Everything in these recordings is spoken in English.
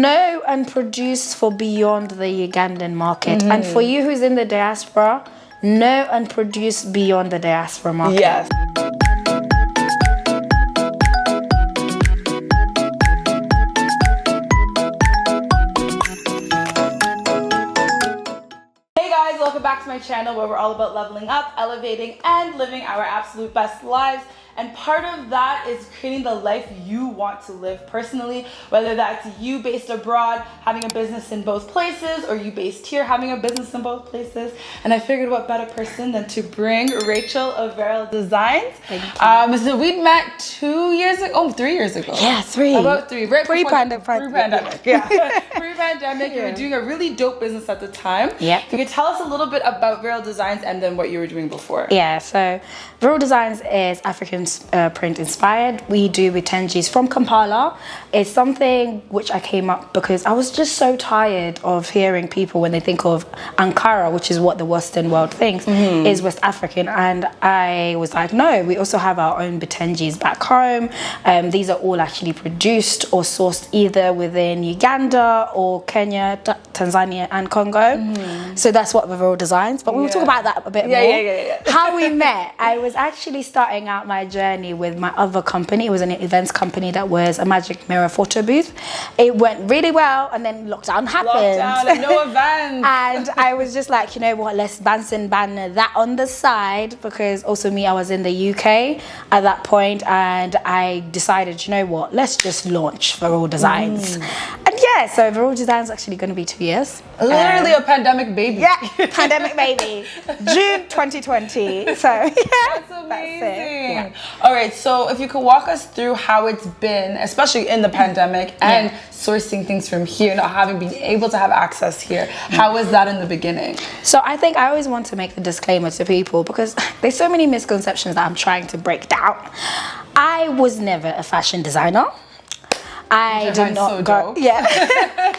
know and produce for beyond the Ugandan market. And for you who's in the diaspora, know and produce beyond the diaspora market. Yes. Welcome back to my channel where we're all about leveling up, elevating, and living our absolute best lives. And part of that is creating the life you want to live personally, whether that's you based abroad, having a business in both places, or you based here, having a business in both places. And I figured what better person than to bring Rachel of Veryldesigns. So we'd met 2 years ago, 3 years ago. Yeah, 3. About 3. Right Pre-pandemic. Yeah. Pre-pandemic. You were doing a really dope business at the time. Yeah. If you could tell us a little bit about Veryldesigns and then what you were doing before. Yeah, so Veryldesigns is African print inspired. We do Bitenjis from Kampala. It's something which I came up because I was just so tired of hearing people when they think of Ankara, which is what the Western world thinks is West African, and I was like, no, we also have our own Bitenjis back home. These are all actually produced or sourced either within Uganda or Kenya, Tanzania and Congo. So that's what Veryldesigns, but we will talk about that a bit more. Yeah. How we met, I was actually starting out my journey with my other company. It was an events company that was a magic mirror photo booth. It went really well, and then lockdown happened. Lockdown and no events. And I was just like, you know what, let's ban that on the side, because also me, I was in the UK at that point, and I decided, you know what, let's just launch Veryldesigns. And yeah, so Veryldesigns is actually going to be 2 years. Literally a pandemic baby. Yeah, pandemic baby. June 2020. So yeah, that's amazing. That's it. Yeah. All right, so if you could walk us through how it's been, especially in the pandemic, and sourcing things from here, not having been able to have access here. How was that in the beginning? So I think I always want to make the disclaimer to people, because there's so many misconceptions that I'm trying to break down. I was never a fashion designer. I did not go. Yeah,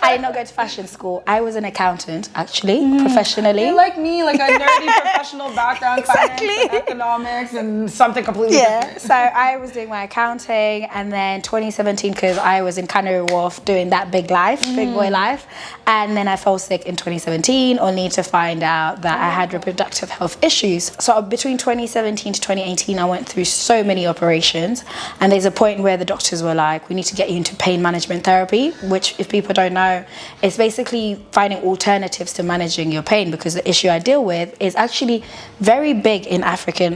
I did not go to fashion school. I was an accountant, actually, professionally. You're like me, like a nerdy professional background, Exactly. finance and economics, and something completely different. So I was doing my accounting, and then 2017, because I was in Canary Wharf doing that big boy life, and then I fell sick in 2017, only to find out that I had reproductive health issues. So between 2017 to 2018, I went through so many operations, and there's a point where the doctors were like, we need to get you into pain management therapy, which, if people don't know, is basically finding alternatives to managing your pain, because the issue I deal with is actually very big in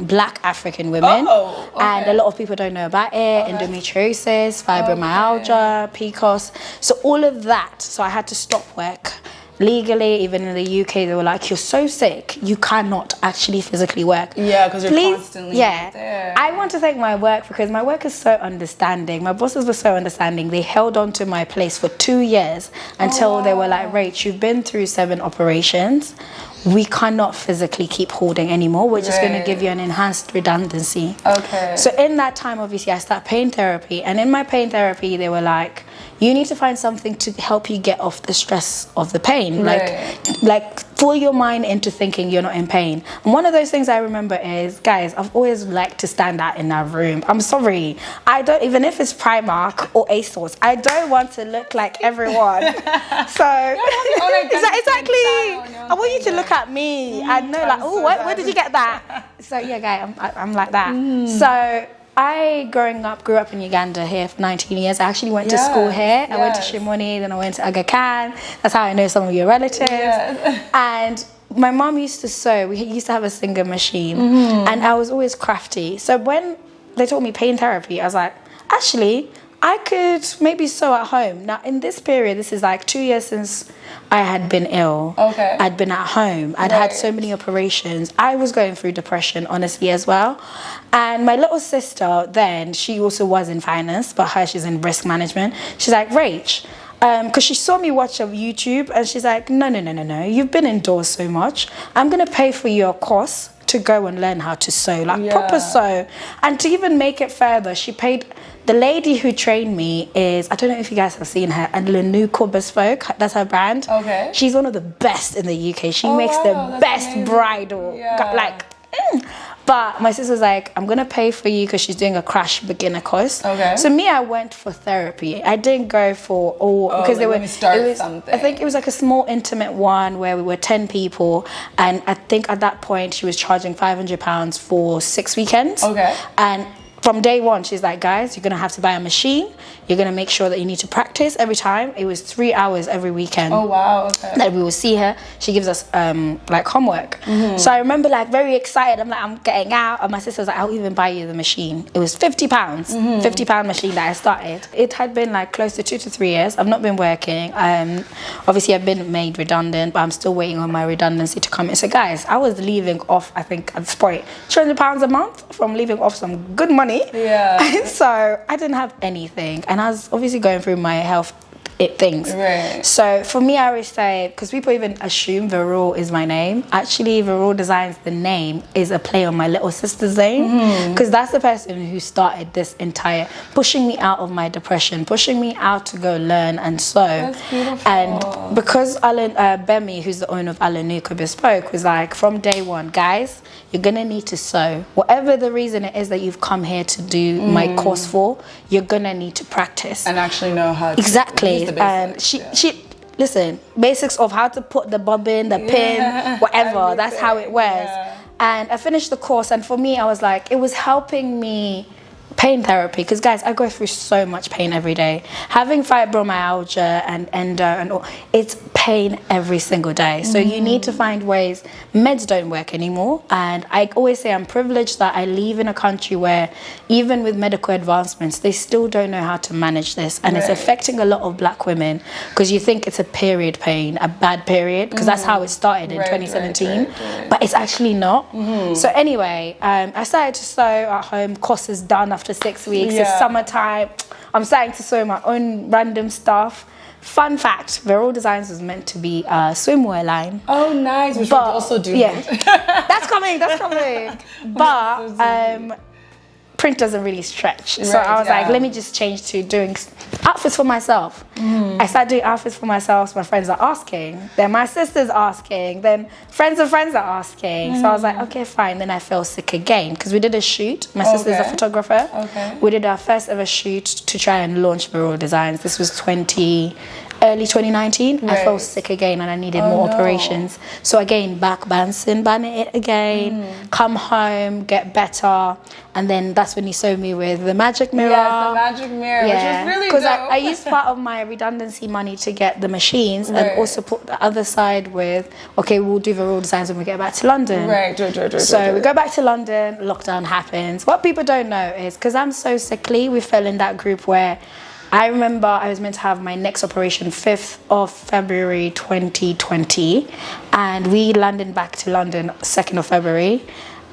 Black African women. And a lot of people don't know about it. Endometriosis, fibromyalgia, PCOS, so all of that. So I had to stop work. Legally, even in the UK, they were like, you're so sick, you cannot actually physically work. Yeah, because you're constantly there. I want to thank my work, because my work is so understanding. My bosses were so understanding. They held on to my place for 2 years until they were like, Rach, you've been through 7 operations. We cannot physically keep holding anymore. We're just going to give you an enhanced redundancy. Okay. So in that time, obviously, I started pain therapy. And in my pain therapy, they were like, you need to find something to help you get off the stress of the pain. Like fool your mind into thinking you're not in pain. And one of those things I remember is, guys, I've always liked to stand out in that room. I'm sorry. I don't, even if it's Primark or ASOS, I don't want to look like everyone. So exactly. I want you to look at me and know, like, oh, where did you get that? So yeah, guys, I'm like that. So I grew up in Uganda here for 19 years. I actually went to school here. I went to Shimoni, then I went to Aga Khan. That's how I know some of your relatives. And my mom used to sew. We used to have a singer machine, and I was always crafty. So when they taught me pain therapy, I was like, actually, I could maybe sew at home. Now, in this period, this is like 2 years since I had been ill. Okay. I'd been at home. I'd had so many operations. I was going through depression, honestly, as well. And my little sister then, she also was in finance, but she's in risk management. She's like, Rach, because she saw me watch on YouTube, and she's like, no. You've been indoors so much. I'm going to pay for your course to go and learn how to sew, like proper sew. And to even make it further, she paid. The lady who trained me is, I don't know if you guys have seen her, and Lenuko Bespoke, that's her brand. Okay. She's one of the best in the UK. She makes the best bridal, But my sister's like, I'm gonna pay for you because she's doing a crash beginner course. Okay. So me, I went for therapy. I didn't go for because they were. Something. I think it was like a small intimate one where we were 10 people, and I think at that point she was charging £500 for 6 weekends. Okay. And from day one, she's like, guys, you're gonna have to buy a machine. You're gonna make sure that you need to practice every time. It was 3 hours every weekend. Oh wow, okay. That we will see her. She gives us like homework. So I remember like very excited. I'm like, I'm getting out, and my sister was like, I'll even buy you the machine. It was £50, £50 machine that I started. It had been like close to 2 to 3 years. I've not been working. Obviously I've been made redundant, but I'm still waiting on my redundancy to come in. So guys, I was leaving off, I think at this point, £200 a month from leaving off some good money. Yeah. So I didn't have anything, and I was obviously going through my health things. Right. So for me, I always say, because people even assume Veryle is my name. Actually, Veryldesigns, the name, is a play on my little sister's name, because that's the person who started this entire pushing me out of my depression, pushing me out to go learn and sew. That's beautiful. And because Alan Bemi, who's the owner of Alanuka Bespoke, was like, from day one, guys, you're gonna need to sew. Whatever the reason it is that you've come here to do my course for, you're gonna need to practice and actually know how to exactly. use the And she listen, basics of how to put the bobbin, the pin, whatever. That's how it was. Yeah. And I finished the course, and for me, I was like, it was helping me. Pain therapy, because guys, I go through so much pain every day. Having fibromyalgia and endo and all, it's pain every single day. So you need to find ways. Meds don't work anymore, and I always say I'm privileged that I live in a country where even with medical advancements, they still don't know how to manage this, and it's affecting a lot of black women, because you think it's a period pain, a bad period, because that's how it started in 2017, but it's actually not. So anyway, I started to sew at home. Course is done after 6 weeks. It's summertime. I'm starting to sew my own random stuff. Fun fact, Veryldesigns was meant to be a swimwear line. Oh, nice. Which we also do. Yeah, that's coming. But print doesn't really stretch. So I was like, let me just change to doing outfits for myself. I started doing outfits for myself. My friends are asking. Then my sister's asking. Then friends of friends are asking. So I was like, okay, fine. Then I fell sick again, because we did a shoot. My sister's a photographer. We did our first ever shoot to try and launch Veryldesigns. This was early 2019. I fell sick again, and I needed more operations. So again, ban it again, come home, get better, and then that's when you sew me with the magic mirror. Yes, the magic mirror, which is really dope. Because I used part of my redundancy money to get the machines, and also put the other side with, okay, we'll do Veryldesigns when we get back to London. So we go back to London, lockdown happens. What people don't know is, because I'm so sickly, we fell in that group where I remember I was meant to have my next operation 5th of February 2020, and we landed back to London 2nd of February.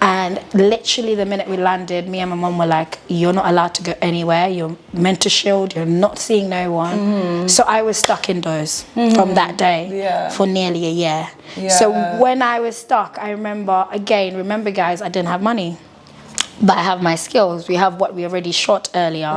And literally the minute we landed, me and my mum were like, you're not allowed to go anywhere. You're meant to shield. You're not seeing no one. So I was stuck indoors from that day for nearly a year. So when I was stuck, I remember guys, I didn't have money. But I have my skills. We have what we already shot earlier.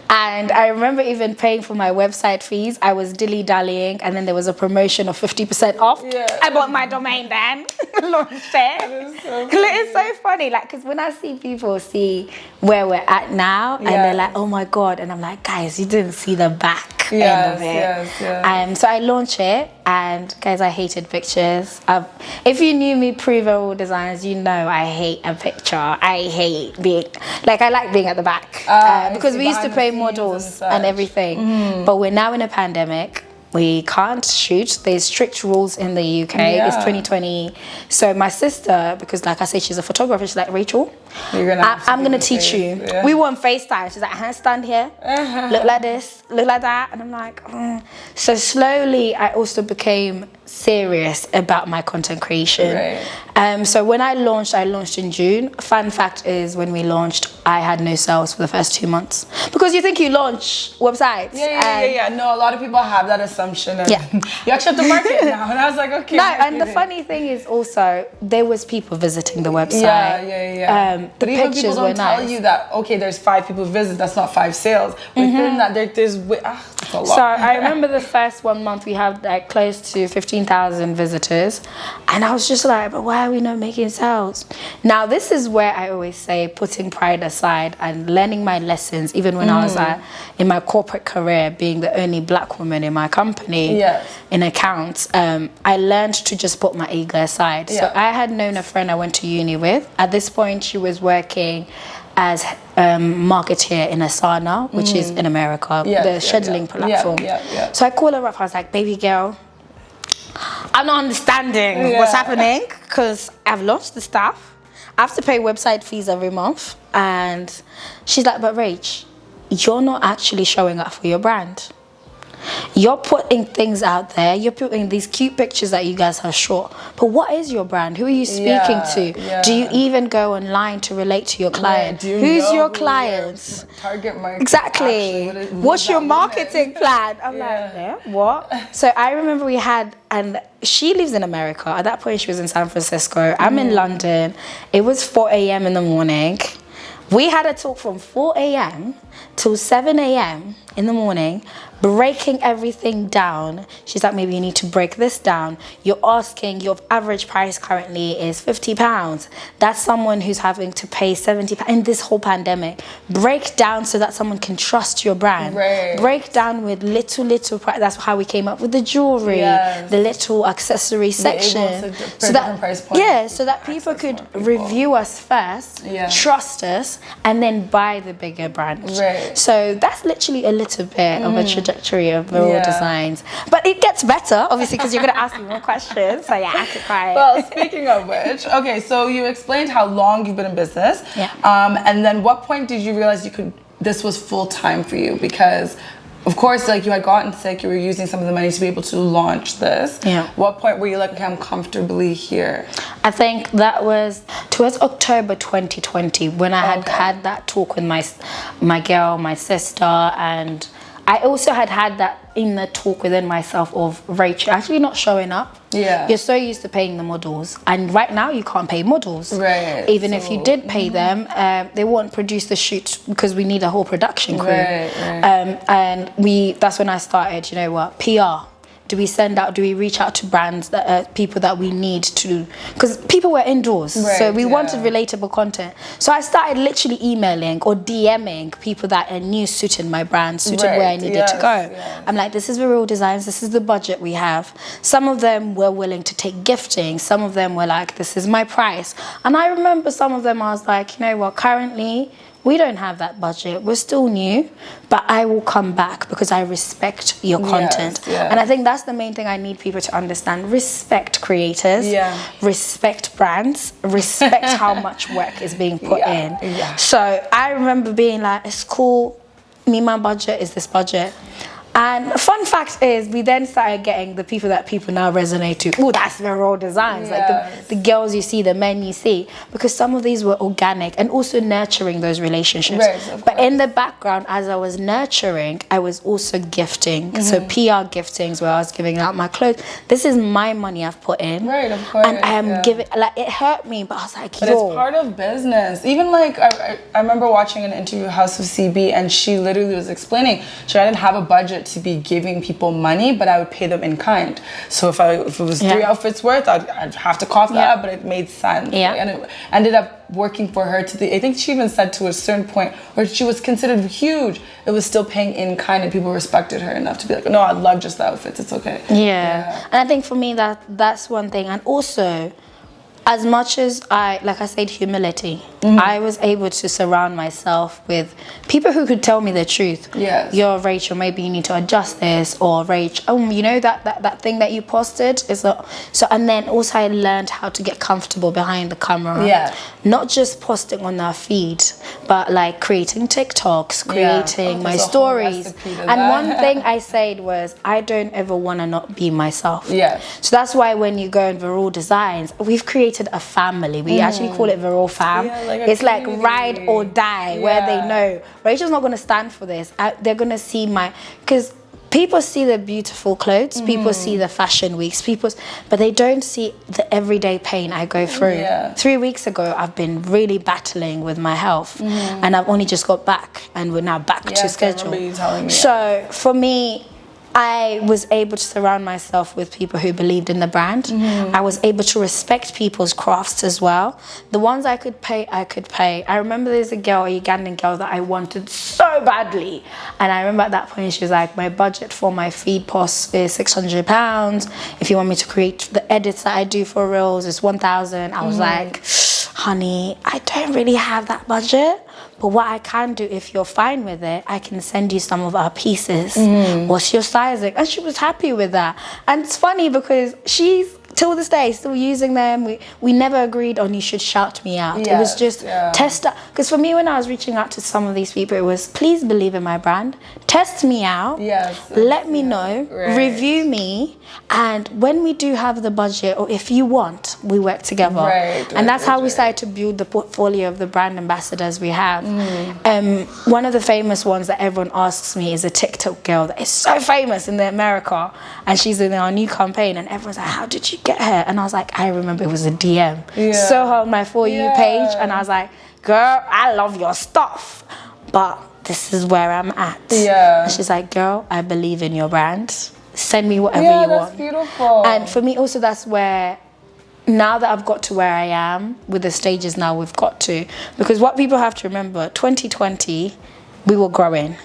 And I remember even paying for my website fees. I was dilly-dallying, and then there was a promotion of 50% off. I bought my domain then, launched it. It's so funny, like, because when I see people see where we're at now, and they're like, oh my God, and I'm like, guys, you didn't see the back end of it. So I launched it, and guys, I hated pictures. If you knew me pre-Veryldesigns, you know I hate a picture. I hate being, like, I like being at the back, because we used to pay models and everything, but we're now in a pandemic. We can't shoot. There's strict rules in the UK. It's 2020. So my sister, because like I said, she's a photographer, she's like, Rachel, I'm going to teach you. We were on FaceTime. She's like, stand here, look like this, look like that. And I'm like, So slowly I also became serious about my content creation. So when I launched in June. Fun fact is, when we launched, I had no sales for the first 2 months, because you think you launch websites. No, a lot of people have that assumption. And you actually have to market now. And I was like, okay. No, and the funny thing is also, there was people visiting the website. But even people don't tell you that, okay, there's 5 people visit, that's not 5 sales. Within that, there's a lot. So I remember the first 1 month we had like close to 15,000 visitors, and I was just like, but why are we not making sales? Now this is where I always say putting pride aside and learning my lessons, even when I was in my corporate career, being the only black woman in my company in accounts, I learned to just put my ego aside. So I had known a friend I went to uni with. At this point she was working as marketeer in Asana, which is in America, the scheduling platform. So I called her up, I was like, baby girl, I'm not understanding what's happening, because I've launched the staff, I have to pay website fees every month. And she's like, but Rach, you're not actually showing up for your brand. You're putting things out there, you're putting these cute pictures that you guys have shot, but what is your brand? Who are you speaking to? Do you even go online to relate to your client? Who's your client? Target market. Exactly. What's your marketing plan? I'm like, what? So I remember we had, and she lives in America. At that point she was in San Francisco. I'm in London. It was 4 a.m. in the morning. We had a talk from 4 a.m. till 7 a.m. in the morning, breaking everything down. She's like, maybe you need to break this down. You're asking, your average price currently is £50. That's someone who's having to pay £70 in this whole pandemic. Break down so that someone can trust your brand. Break down with little price. That's how we came up with the jewelry, the little accessory section. So that, so that people could review us first, trust us, and then buy the bigger brand. So that's literally a little bit of a trajectory of Veryldesigns. But it gets better, obviously, because you're going to ask me more questions. So yeah, I could cry. Well, speaking of which, okay, so you explained how long you've been in business. And then what point did you realize this was full time for you? Because of course, like, you had gotten sick, you were using some of the money to be able to launch this. What point were you like, okay, I'm comfortably here? I think that was towards October 2020 when I had that talk with my girl, my sister, and I also had that inner talk within myself of Rachel actually not showing up. You're so used to paying the models, and right now you can't pay models. Even if you did pay them, they won't produce the shoot because we need a whole production crew. And that's when I started, you know what, PR. Do we send out, do we reach out to brands, that people that we need to, because people were indoors, so we wanted relatable content. So I started literally emailing or DMing people that I knew suited my brand, suited where I needed to go. I'm like, this is Veryldesigns, this is the budget we have. Some of them were willing to take gifting, some of them were like, this is my price. And I remember some of them, I was like, you know what, currently, we don't have that budget. We're still new, but I will come back because I respect your content. And I think that's the main thing I need people to understand. Respect creators, respect brands, respect how much work is being put in. So I remember being like, it's cool, my budget is this budget. And fun fact is, we then started getting the people that people now resonate to. Oh, that's Veryldesigns. Like the girls you see, the men you see. Because some of these were organic and also nurturing those relationships. But in the background, as I was nurturing, I was also gifting. So PR giftings where I was giving out my clothes. This is my money I've put in. And I am giving, like, it hurt me, but I was like, but it's part of business. Even like, I remember watching an interview, House of CB, and she literally was explaining, I didn't have a budget to be giving people money, but I would pay them in kind. So if it was 3 outfits worth, I'd have to cough that up, but it made sense. And it ended up working for her I think she even said to a certain point where she was considered huge, it was still paying in kind, and people respected her enough to be like, no, I love just the outfits, it's okay. And I think for me that's one thing. And also, as much as like I said, humility, I was able to surround myself with people who could tell me the truth. You're Rachel, maybe you need to adjust this, or Rachel, you know that thing that you posted is not. So, and then also I learned how to get comfortable behind the camera. Not just posting on our feed, but like creating TikToks, creating my stories. And one thing I said was, I don't ever want to not be myself. So that's why when you go in Veryldesigns, we've created a family. We actually call it Veryl Fam. It's like ride or die, where they know Rachel's not going to stand for this. They're going to see because people see the beautiful clothes, people see the fashion weeks, but they don't see the everyday pain I go through. Yeah. 3 weeks ago, I've been really battling with my health, and I've only just got back, and we're now back to schedule. I remember you telling me. So for me, I was able to surround myself with people who believed in the brand. I was able to respect people's crafts as well. The ones I could pay, I could pay. I remember there's a Ugandan girl that I wanted so badly. And I remember at that point, she was like, my budget for my feed post is £600. If you want me to create the edits that I do for Reels, it's 1,000. I was like, honey, I don't really have that budget. But what I can do, if you're fine with it, I can send you some of our pieces. What's your sizing? And she was happy with that. And it's funny because she's, till this day, still using them. We never agreed on you should shout me out. Yes, it was just test out. Because for me, when I was reaching out to some of these people, it was, please believe in my brand. Test me out. Let me know. Review me. And when we do have the budget, or if you want, we work together. And that's how we started to build the portfolio of the brand ambassadors we have. One of the famous ones that everyone asks me is a TikTok girl that is so famous in America. And she's in our new campaign. And everyone's like, how did you get her? And I was like, I remember it was a DM. So on my For You page. And I was like, girl, I love your stuff, but this is where I'm at. And she's like, girl, I believe in your brand. Send me whatever you want. That's beautiful. And for me also, that's where, now that I've got to where I am, with the stages now we've got to, because what people have to remember, 2020, we were growing.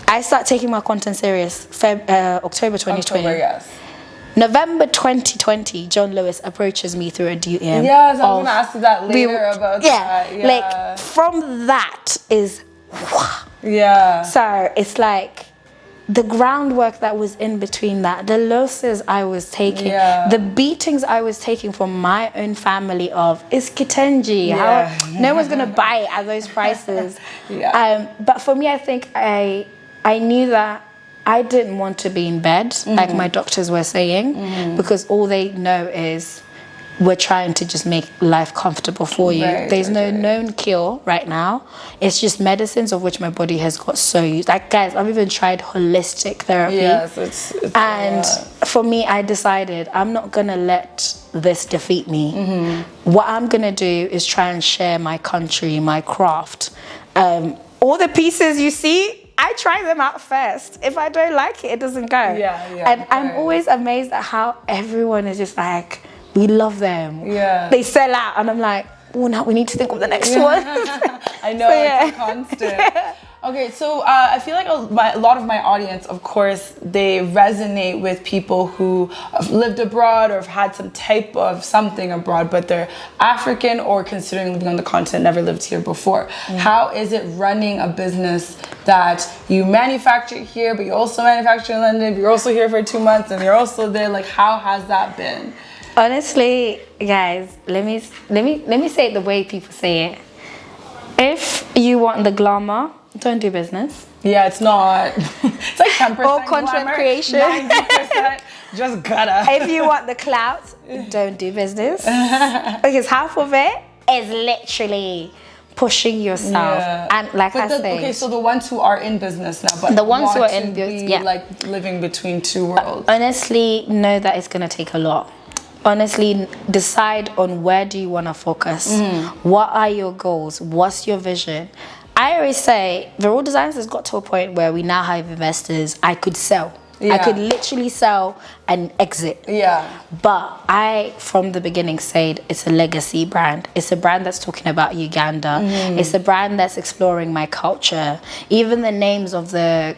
I started taking my content serious October 2020. November 2020, John Lewis approaches me through a DM. Yes, I'm going to ask you that later about that. Like, from that is, so it's like, the groundwork that was in between that, the losses I was taking, the beatings I was taking from my own family of, it's Kitenji, no one's going to buy it at those prices. But for me, I think I knew that I didn't want to be in bed, like my doctors were saying, because all they know is we're trying to just make life comfortable for you. There's no known cure right now. It's just medicines of which my body has got so used. Like, guys, I've even tried holistic therapy. And for me, I decided I'm not going to let this defeat me. What I'm going to do is try and share my country, my craft. All the pieces you see, I try them out first. If I don't like it, it doesn't go. And I'm always amazed at how everyone is just like, we love them. They sell out, and I'm like, oh, now we need to think of the next one. I know, it's a constant. Okay, so I feel like a lot of my audience, of course, they resonate with people who have lived abroad or have had some type of something abroad, but they're African or considering living on the continent, never lived here before. How is it running a business that you manufacture here, but you also manufacture in London, but you're also here for 2 months, and you're also there? Like, how has that been? Honestly, guys, let me say it the way people say it. If you want the glamour, don't do business. It's not. It's like 10% or content glamour, creation. 90% just gotta. If you want the clout, don't do business. Because half of it is literally pushing yourself. And like I said, okay, so the ones who are in business now, but the ones who are in business, like living between two worlds. Honestly, know that it's gonna take a lot. Honestly, decide on where do you want to focus. What are your goals? What's your vision? I always say Veryldesigns has got to a point where we now have investors. I could sell. I could literally sell and exit. But I, from the beginning, said it's a legacy brand. It's a brand that's talking about Uganda. It's a brand that's exploring my culture. Even the names of the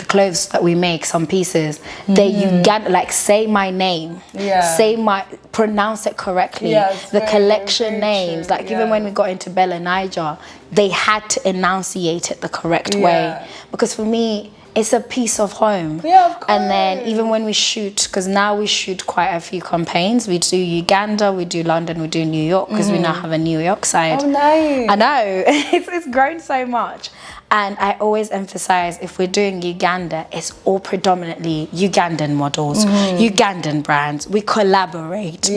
clothes that we make, some pieces, they Uganda, like, say my name, pronounce it correctly. The collection names, like even when we got into Bella Niger, they had to enunciate it the correct way. Because for me, it's a piece of home. Of course. And then even when we shoot, because now we shoot quite a few campaigns. We do Uganda, we do London, we do New York, because we now have a New York side. Oh, nice. I know. It's grown so much. And I always emphasize, if we're doing Uganda, it's all predominantly Ugandan models, Ugandan brands. We collaborate.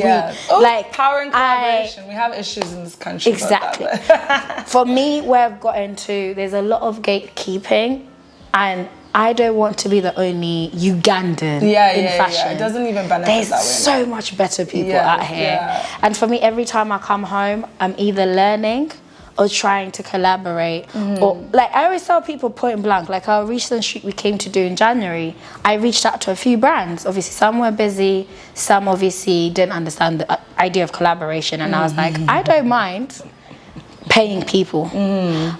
Like power and collaboration. We have issues in this country. Exactly. About that, For me, where I've gotten to, there's a lot of gatekeeping. And I don't want to be the only Ugandan in fashion. It doesn't even benefit There's that way. so much better people out here. And for me, every time I come home, I'm either learning or trying to collaborate. Or like I always tell people point blank, like our recent shoot we came to do in January, I reached out to a few brands. Obviously some were busy, some obviously didn't understand the idea of collaboration, and I was like, I don't mind paying people,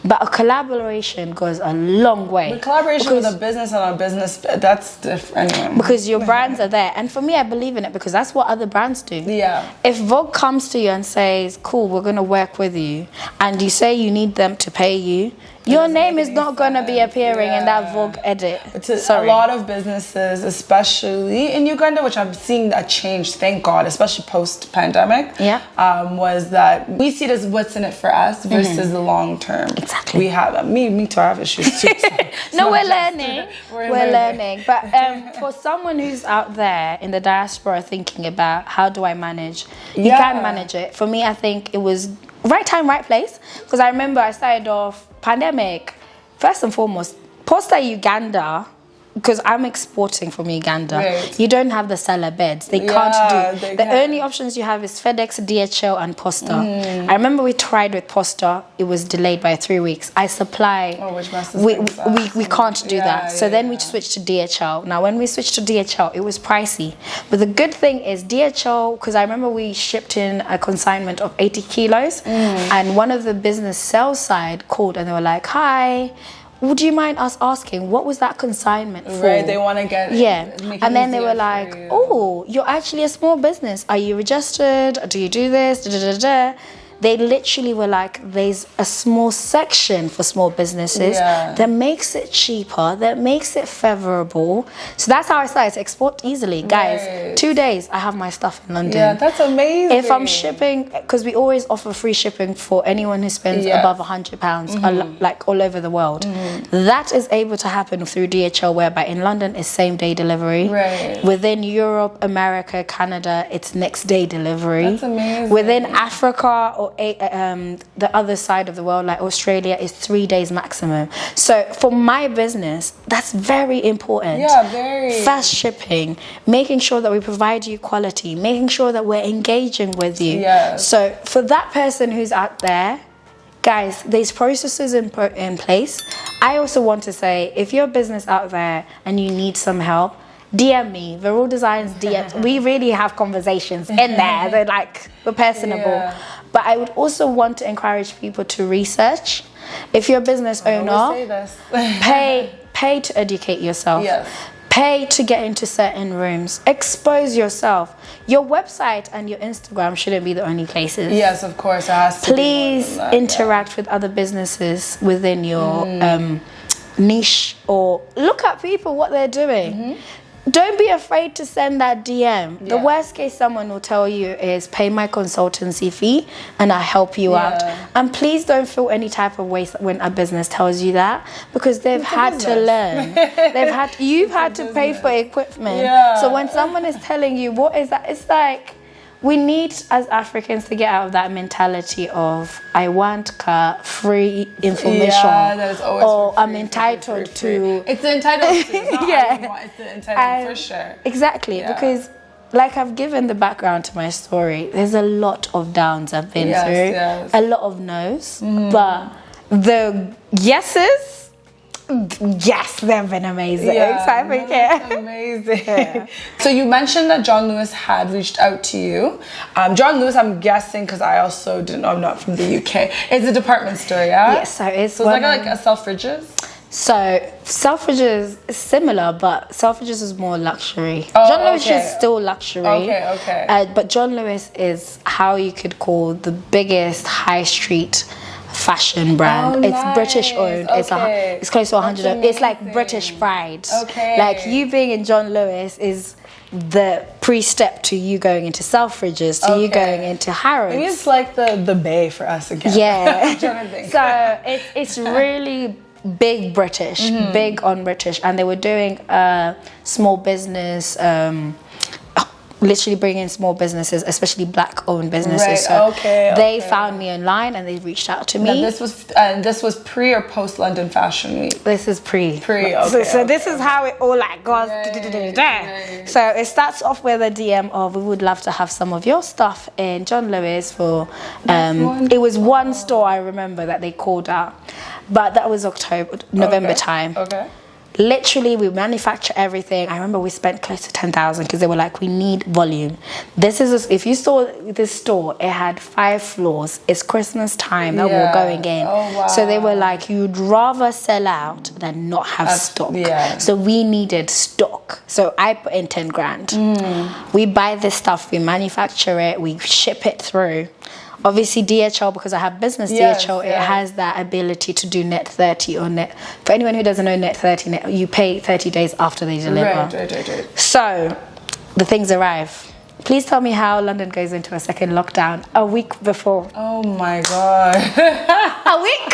but a collaboration goes a long way. But collaboration with a business and a business, that's different. Because your brands are there, and for me, I believe in it because that's what other brands do. Yeah. If Vogue comes to you and says, "Cool, we're gonna work with you," and you say you need them to pay you, your name is not gonna be appearing in that Vogue edit. A lot of businesses, especially in Uganda, which I'm seeing a change, thank God, especially post-pandemic, was that we see it as what's in it for us versus the long term. Exactly. We have me too. I have issues too. So no, we're learning. We're learning. But for someone who's out there in the diaspora thinking about how do I manage, you can manage it. For me, I think it was right time, right place. Because I remember I started off pandemic, first and foremost, post Uganda, because I'm exporting from Uganda. Right. You don't have the seller beds. They can't do. The only options you have is FedEx, DHL, and Posta. I remember we tried with Posta. It was delayed by 3 weeks. I supply. Which messes we can't do that. So then we switched to DHL. Now, when we switched to DHL, it was pricey. But the good thing is DHL, because I remember we shipped in a consignment of 80 kilos, and one of the business sales side called and they were like, "Hi, would you mind us asking what was that consignment for?" Right, they want to get and then they were like, "Oh, you're actually a small business. Are you registered? Do you do this?" Da, da, da, da. They literally were like, there's a small section for small businesses that makes it cheaper, that makes it favorable. So that's how I started to export easily. Guys, 2 days, I have my stuff in London. Yeah, that's amazing. If I'm shipping, because we always offer free shipping for anyone who spends above £100, like all over the world. That is able to happen through DHL, whereby in London it's same day delivery. Right. Within Europe, America, Canada, it's next day delivery. That's amazing. Within Africa or the other side of the world, like Australia, is 3 days maximum. So for my business, that's very important. Yeah, very. Fast shipping, making sure that we provide you quality, making sure that we're engaging with you. Yes. So for that person who's out there, guys, there's processes in place. I also want to say, if you're a business out there and you need some help, DM me, Veryldesigns DM. We really have conversations in there. They're like, we're personable. But I would also want to encourage people to research. If you're a business owner, pay to educate yourself. Yes. Pay to get into certain rooms. Expose yourself. Your website and your Instagram shouldn't be the only places. Yes, of course. It has to Please interact with other businesses within your niche, or look at people, what they're doing. Don't be afraid to send that DM. The worst case someone will tell you is pay my consultancy fee and I help you out. And please don't feel any type of way when a business tells you that, because they've had to learn. You've had to pay for equipment. So when someone is telling you what is that, it's like, we need as Africans to get out of that mentality of I want free information, or I'm entitled to. It's entitled to. It's the entitled for sure. Exactly, because like I've given the background to my story. There's a lot of downs I've been through, a lot of no's, but the yeses. Yes, they've been amazing. That's amazing. So you mentioned that John Lewis had reached out to you. John Lewis, I'm guessing, because I also didn't know, I'm not from the UK. It's a department store, Yes, so it's like a Selfridges. So Selfridges is similar, but Selfridges is more luxury. John Lewis is still luxury. But John Lewis is how you could call the biggest high street fashion brand. It's British owned. It's close to 100. It's like British pride. Like you being in John Lewis is the pre-step to you going into Selfridges, to you going into Harrods. Maybe it's like the Bay for us again. So it's really big British, big on British, and they were doing a small business literally bring in small businesses, especially black-owned businesses. Right. So they okay. found me online and they reached out to Now, me. this was pre or post London Fashion Week? This is pre. Okay. So this is how it all like goes. Right. So it starts off with a DM of, we would love to have some of your stuff in John Lewis for. It was one store I remember that they called out, but that was November time. Okay. Literally, we manufacture everything. I remember we spent close to 10,000 because they were like, we need volume. This is, if you saw this store, it had 5 floors. It's Christmas time that we're going in. Oh, wow. So they were like, you'd rather sell out than not have stock. Yeah. So we needed stock. So I put in 10 grand. We buy this stuff, we manufacture it, we ship it through. Obviously DHL, because I have business DHL, it has that ability to do net 30 or net. For anyone who doesn't know net 30, you pay 30 days after they deliver. Right. So the things arrive. Please tell me how London goes into a second lockdown a week before. Oh my God. A week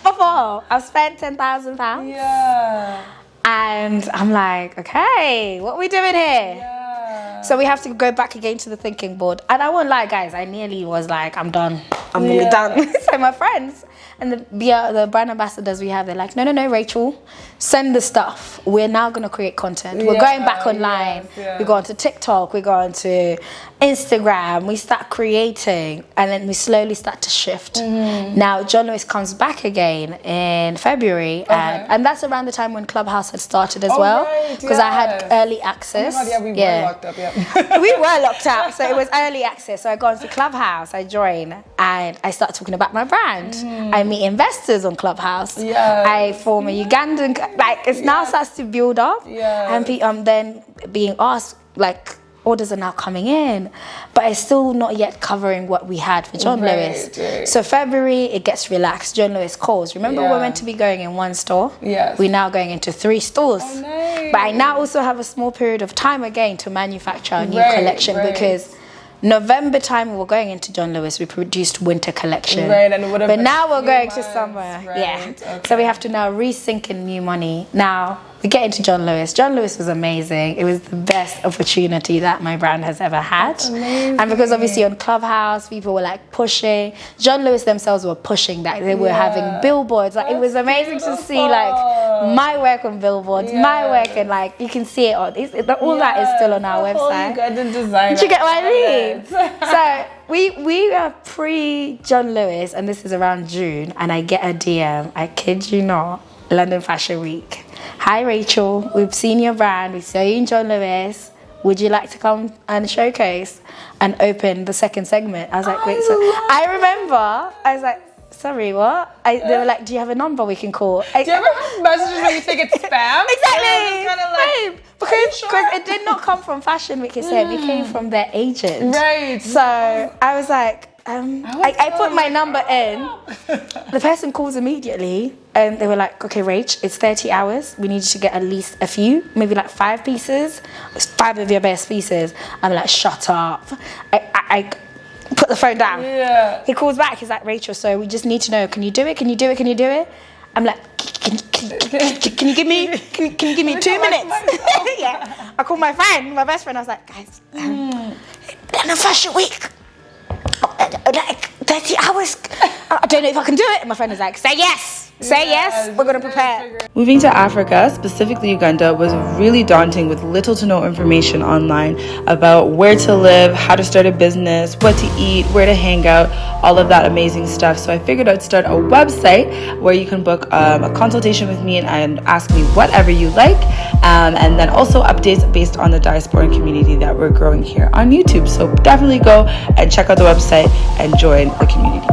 before. I've spent £10,000. Yeah. And I'm like, okay, what are we doing here? Yeah. So we have to go back again to the thinking board. And I won't lie, guys, I nearly was like, I'm done. I'm really done. So my friends and the brand ambassadors we have, they're like, no, Rachel, send the stuff. We're now going to create content. We're going back online. We're going to TikTok. We're going to Instagram. We start creating. And then we slowly start to shift. Now, John Lewis comes back again in February. And that's around the time when Clubhouse had started as well. Because I had early access. Oh my God, we were locked up, We were locked up. So it was early access. So I got into Clubhouse. I joined. And I start talking about my brand. I meet investors on Clubhouse. I form a Ugandan, like it now starts to build up. And I'm then being asked, like, orders are now coming in, but it's still not yet covering what we had for John Lewis. So February, it gets relaxed. John Lewis calls. Remember, we're meant to be going in one store? We're now going into 3 stores. But I now also have a small period of time again to manufacture a new collection because November time we were going into John Lewis, we produced winter collection. But now we're going to summer. So we have to now resync in new money. Now we get into John Lewis. John Lewis was amazing. It was the best opportunity that my brand has ever had. And because obviously on Clubhouse, people were like pushing. John Lewis themselves were pushing that. They were having billboards. Like it was amazing to see like my work on billboards, my work, and like you can see it on. All that is still on our website. Ugandan designer. Do you get what I mean? So we are pre John Lewis, and this is around June, and I get a DM. I kid you not, London Fashion Week. Hi Rachel, we've seen your brand. We saw you in John Lewis. Would you like to come and showcase and open the second segment? I was like, wait. So I remember. I was like, sorry, what? They were like, do you have a number we can call? Do you ever have messages where you think it's spam? Exactly. Kind of like, because it did not come from Fashion Week, it came from their agent. So I was like, I put my number in. The person calls immediately and they were like, okay, Rach, it's 30 hours. We need you to get at least a few, maybe like 5 pieces, 5 of your best pieces. I'm like, shut up. I put the phone down. He calls back. He's like, Rachel, so we just need to know, can you do it? Can you do it? Can you do it? I'm like, can you give me 2 minutes? I called my friend, my best friend. I was like, guys, London Fashion Week, like 30 hours. I don't know if I can do it. And my friend was like, say yes. Say yes, we're going to prepare. Moving to Africa, specifically Uganda, was really daunting with little to no information online about where to live, how to start a business, what to eat, where to hang out, all of that amazing stuff. So I figured I'd start a website where you can book a consultation with me and ask me whatever you like, and then also updates based on the diaspora community that we're growing here on YouTube. So definitely go and check out the website and join the community.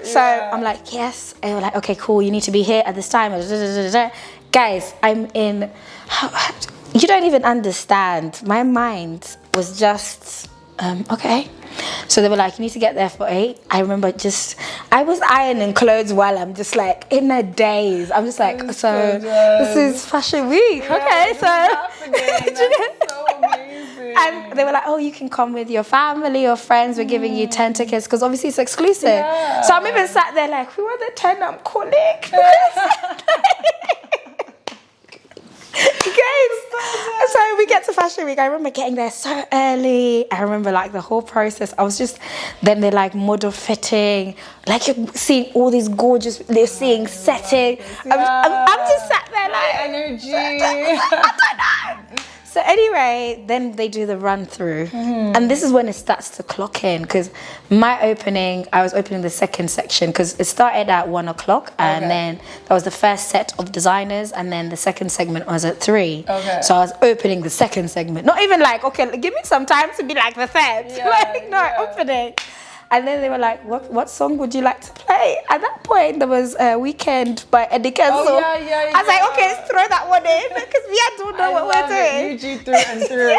So I'm like, yes. And we're like, okay, cool. You need to be here at this time. Guys, I'm in. You don't even understand. My mind was just, okay. So they were like, you need to get there for 8. I remember I was ironing clothes while I'm just like in a daze. I'm just like, so this is Fashion Week. Okay, so. And they were like, oh, you can come with your family or friends. We're giving you 10 tickets because obviously it's exclusive. So I'm even sat there like, who are the 10 I'm calling? Guys, So we get to Fashion Week. I remember getting there so early. I remember like the whole process. Then they're like model fitting. Like you're seeing all these gorgeous, they're seeing setting. I'm just sat there like. Energy. I don't know. So anyway, then they do the run through. And this is when it starts to clock in, because I was opening the second section because it started at 1 o'clock and then that was the first set of designers and then the second segment was at 3. So I was opening the second segment. Not even like, okay, give me some time to be like the third. Opening. And then they were like, what song would you like to play? At that point, there was Weekend by Eddie Kenzo. I was like, okay, let's throw that one in because we don't know what we're doing. UG through and through.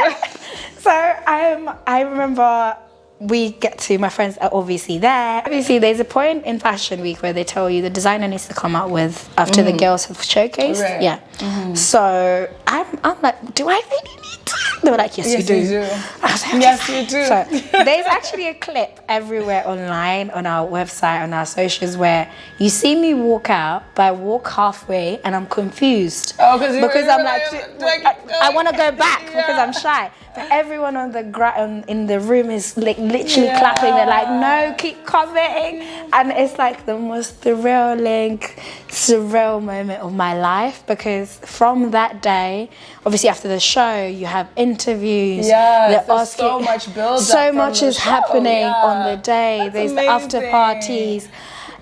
So I remember we get to, my friends are obviously there. Obviously, there's a point in Fashion Week where they tell you the designer needs to come out with after the girls have showcased. So I'm like, do I really need to? They were like, yes, you do. I was like, yes, you do. So there's actually a clip everywhere online, on our website, on our socials, where you see me walk out, but I walk halfway and I'm confused. Because I'm like, I want to go back because I'm shy. But everyone on the in the room is like literally clapping. They're like, no, keep coming. And it's like the most surreal moment of my life, because from that day, obviously after the show, you have interviews. There's so much build-up. So much is happening on the day. There's amazing. The after parties.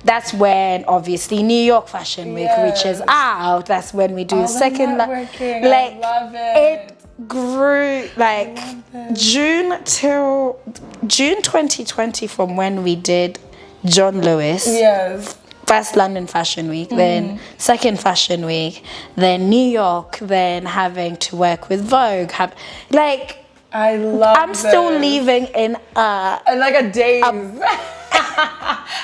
That's when obviously New York Fashion Week reaches out. That's when we do second. I love it. Grew like June 2020 from when we did John Lewis. First London Fashion Week, then second Fashion Week, then New York, then having to work with Vogue. I'm still leaving in like a daze.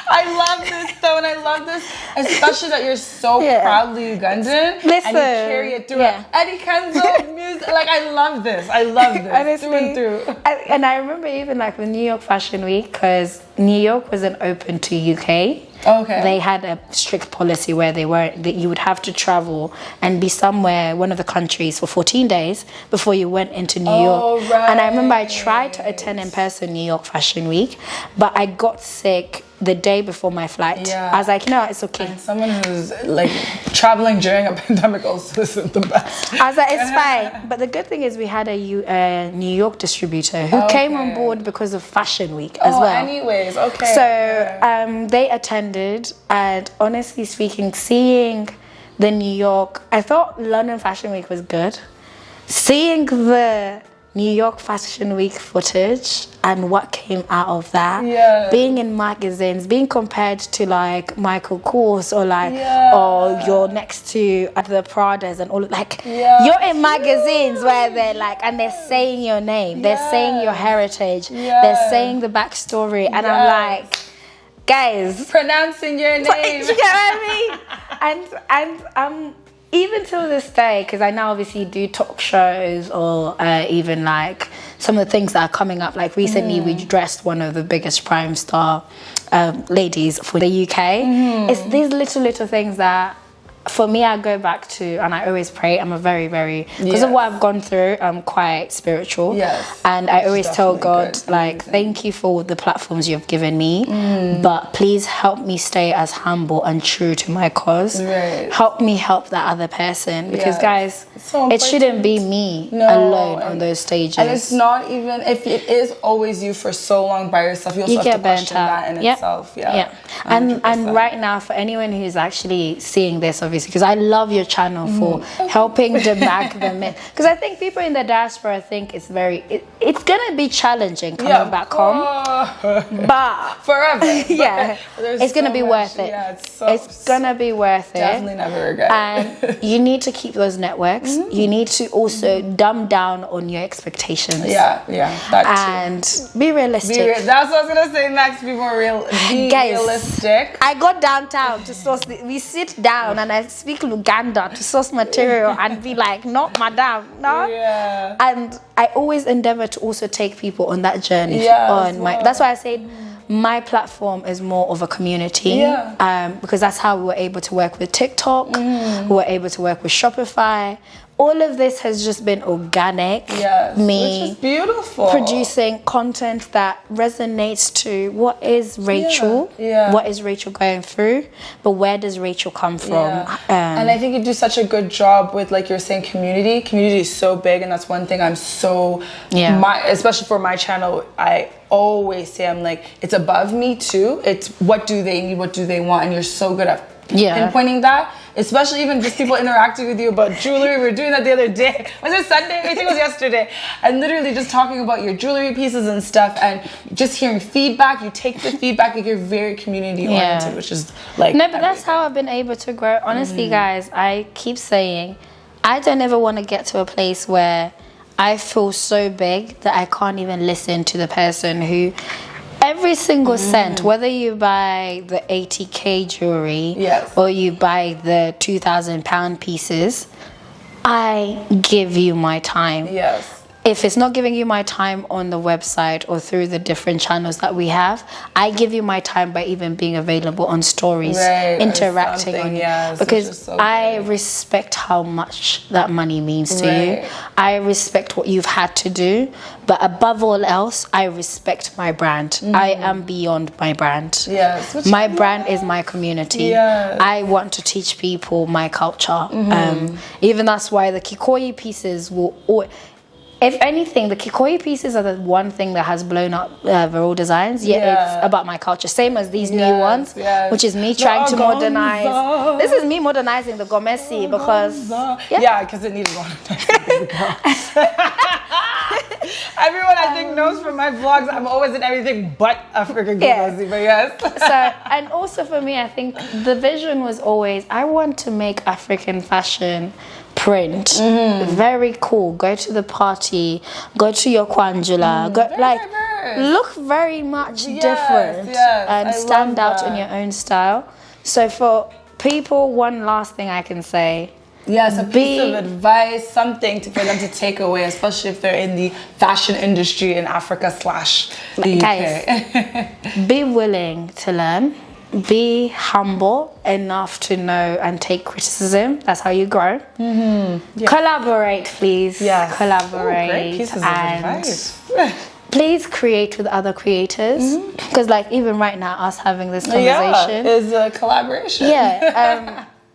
I love this though, and I love this, especially that you're so proudly Ugandan. Listen, and you carry it through. Eddie Kenzo music, like I love this. Honestly, through and through. And I remember even like the New York Fashion Week, because New York wasn't open to UK. They had a strict policy where that you would have to travel and be somewhere, one of the countries, for 14 days before you went into New York. And I remember I tried to attend in person New York Fashion Week, but I got sick the day before my flight. I was like, no, it's okay. And someone who's like traveling during a pandemic also isn't the best. I was like, it's fine. But the good thing is we had a New York distributor who came on board because of Fashion Week as well. Anyways, So they attended, and honestly speaking, seeing the New York, I thought London Fashion Week was good. Seeing the New York Fashion Week footage and what came out of that, being in magazines, being compared to like Michael Kors or like, or you're next to the Pradas and all, like you're in magazines where they're like, and they're saying your name, they're saying your heritage, they're saying the backstory, and I'm like, guys, pronouncing your name. You get what I mean? And even till this day, because I now obviously do talk shows or even like some of the things that are coming up. Like recently we dressed one of the biggest Prime Star ladies for the UK. It's these little things that for me I go back to, and I always pray. I'm a very, very, because of what I've gone through, I'm quite spiritual. And I always tell God, like, thank you for the platforms you've given me, but please help me stay as humble and true to my cause. Help me help that other person, because guys, it shouldn't be me alone on those stages. And it's not even, if it is always you for so long by yourself, you also have to question that in itself. And right now, for anyone who's actually seeing this, obviously, because I love your channel for helping debunk the myth. Because I think people in the diaspora think it's it's gonna be challenging coming back home, but forever. It's gonna be worth it. It's gonna be worth it. Definitely never regret. And you need to keep those networks. You need to also dumb down on your expectations. That too. Be realistic. That's what I was gonna say next. Be more realistic. I go downtown to source. We sit down and I speak Luganda to source material and be like, no, madam, no. And I always endeavor to also take people on that journey. That's why I say my platform is more of a community, because that's how we were able to work with TikTok, we were able to work with Shopify, all of this has just been organic. Yes, me which is beautiful. producing content that resonates to what is Rachel, what is Rachel going through, but where does Rachel come from? And I think you do such a good job with, like you're saying, community. Community is so big, and that's one thing I'm so, especially for my channel, I always say, I'm like, it's above me too. It's what do they need, what do they want, and you're so good at pinpointing that, especially even just people interacting with you about jewelry. We were doing that the other day. Was it Sunday? I think it was yesterday. And literally just talking about your jewelry pieces and stuff, and just hearing feedback. You take the feedback, like you're very community oriented, which is like no, but that's how I've been able to grow. Honestly, guys, I keep saying I don't ever want to get to a place where I feel so big that I can't even listen to the person who every single cent, whether you buy the 80k jewelry or you buy the 2,000 pound pieces, I give you my time. Yes. If it's not giving you my time on the website or through the different channels that we have, I give you my time by even being available on stories, interacting on it. Because so I respect how much that money means to you. I respect what you've had to do. But above all else, I respect my brand. I am beyond my brand. Yes. My brand is my community. Yes. I want to teach people my culture. Even that's why the Kikoyi pieces will always... If anything, the Kikoyi pieces are the one thing that has blown up Veryldesigns. It's about my culture. Same as these new ones, which is me trying to modernize. This is me modernizing the Gomesi because... because it needed modernizing. Everyone I think knows from my vlogs, I'm always in everything but African Gomesi, but yes. So, and also for me, I think the vision was always, I want to make African fashion print very cool. Go to the party, go to your Kwanjula, go look very much different and stand out in your own style. So for people, one last thing I can say, a piece of advice, something for them to take away, especially if they're in the fashion industry in Africa / the UK. Guys, be willing to learn. Be humble enough to know and take criticism. That's how you grow. Collaborate, please. Collaborate. Great pieces of advice. Please create with other creators. Because like even right now, us having this conversation is a collaboration.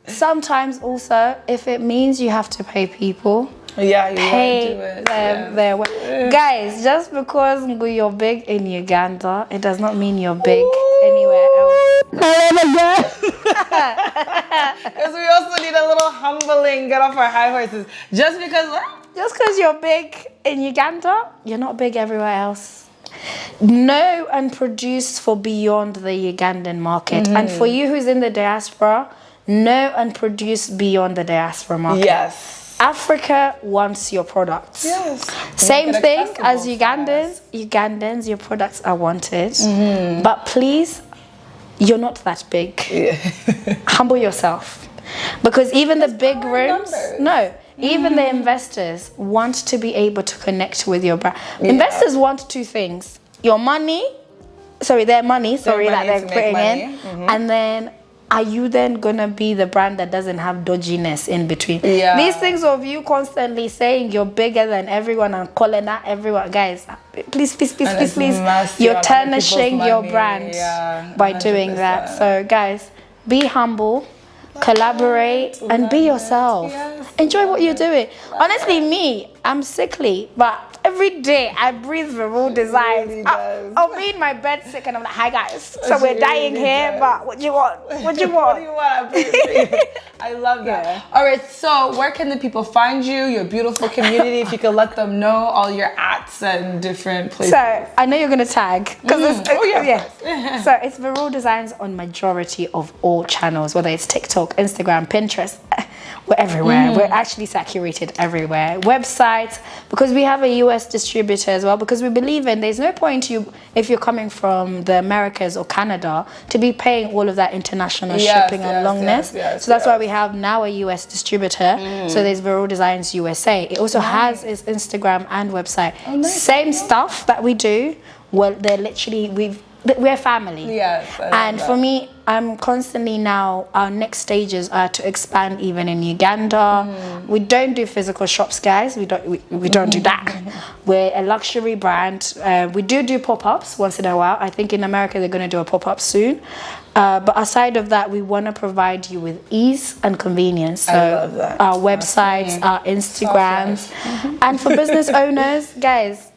Sometimes also, if it means you have to pay people, pay them their way. Guys, just because you're big in Uganda, it does not mean you're big anywhere else. Because we also need a little humbling, get off our high horses. Just because you're big in Uganda, you're not big everywhere else. Know and produce for beyond the Ugandan market. And for you who's in the diaspora, know and produce beyond the diaspora market. Africa wants your products. Same thing as Ugandans, your products are wanted. But please, you're not that big. Humble yourself. Because even the big rooms, even the investors want to be able to connect with your brand. Investors want two things. Your money, their money that they're putting in. And then, are you then gonna be the brand that doesn't have dodginess in between? These things of you constantly saying you're bigger than everyone and calling out everyone, guys, please, you're tarnishing your brand by doing that. So guys, be humble, collaborate, and be yourself. Enjoy what you're doing. Honestly, me, I'm sickly, but every day I breathe Veryldesigns. I'll be in my bed sick and I'm like, hi guys, so we're dying here, but what do you want? What do you want? I love that. All right, so where can the people find you, your beautiful community, if you could let them know all your ats and different places? So I know you're going to tag. So it's Veryldesigns on majority of all channels, whether it's TikTok, Instagram, Pinterest. We're everywhere. We're actually saturated everywhere. Websites, because we have a US distributor as well, because we believe in there's no point if you're coming from the Americas or Canada to be paying all of that international shipping and longness. So that's why we have now a US distributor. So there's Veryldesigns USA. It also has its Instagram and website. Same stuff that we do. Well, they're literally, we're family. Yes. And for me, I'm constantly now, our next stages are to expand even in Uganda. We don't do physical shops, guys. We don't do that. We're a luxury brand. We do pop-ups once in a while. I think in America they're going to do a pop-up soon. But aside of that, we want to provide you with ease and convenience. So I love that. Our websites, our Instagrams. And for business owners, guys,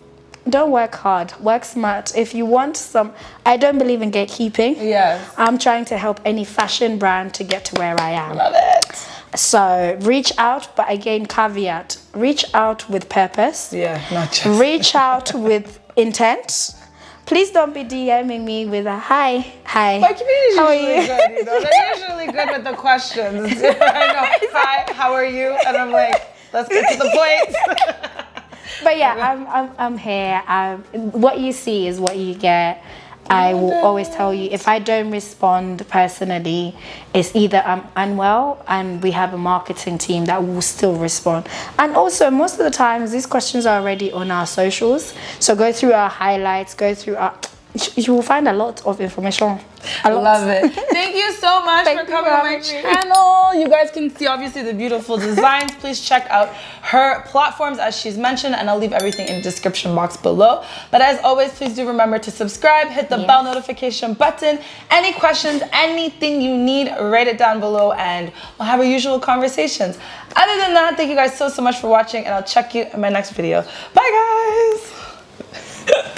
don't work hard, work smart. If you want some, I don't believe in gatekeeping. Yes. I'm trying to help any fashion brand to get to where I am. Love it. So reach out, but again, caveat, reach out with purpose. Yeah, not just. Reach out with intent. Please don't be DMing me with a hi. My community is How are usually you? good, you know? They're usually good with the questions. I know, hi, how are you? And I'm like, let's get to the point. But yeah, I'm here. What you see is what you get. I will always tell you, if I don't respond personally, it's either I'm unwell and we have a marketing team that will still respond. And also, most of the times, these questions are already on our socials. So go through our highlights, go through our... You will find a lot of information. I love it. Thank you so much for coming on my channel. You guys can see obviously the beautiful designs. Please check out her platforms as she's mentioned, and I'll leave everything in the description box below. But as always, please do remember to subscribe, hit the bell notification button. Any questions, anything you need, write it down below and we'll have our usual conversations. Other than that, thank you guys so much for watching, and I'll check you in my next video. Bye guys.